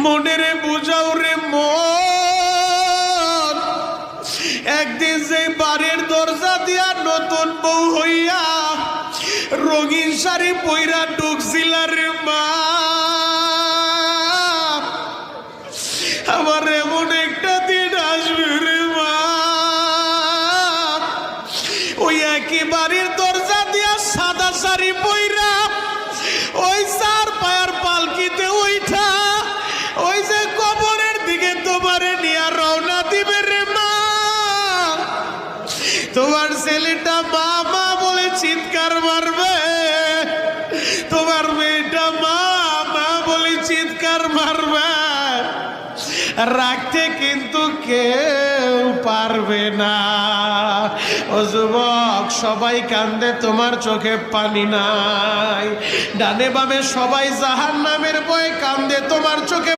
মনেরে বুঝাও রে মন, একদিন যে বাড়ির দরজা দিয়া নতুন বউ হইয়া রঙিন শাড়ি পইরা ঢুকছিলা রে মা, আমার এমন একটা দিন আসবে রে মা, ওই একই বাড়ির দরজা দিয়া সাদা শাড়ি পইরা ওই চার পায়ার পালকিতে ওইটা ওই যে কবরের দিকে তোমারে নিয়ে রওনা দিবে রে মা, তোমার ছেলেটা মা মা বলে চিৎকার মারবে, তোমার মেয়েটা মা মা বলে চিৎকার মারবে, রাখতে কিন্তু কেউ পারবে না। ও যুবক, সবাই কান্দে, তোমার চোখে পানি নাই। ডানে বামে সবাই জাহান্নামের ভয়ে কান্দে, তোমার চোখে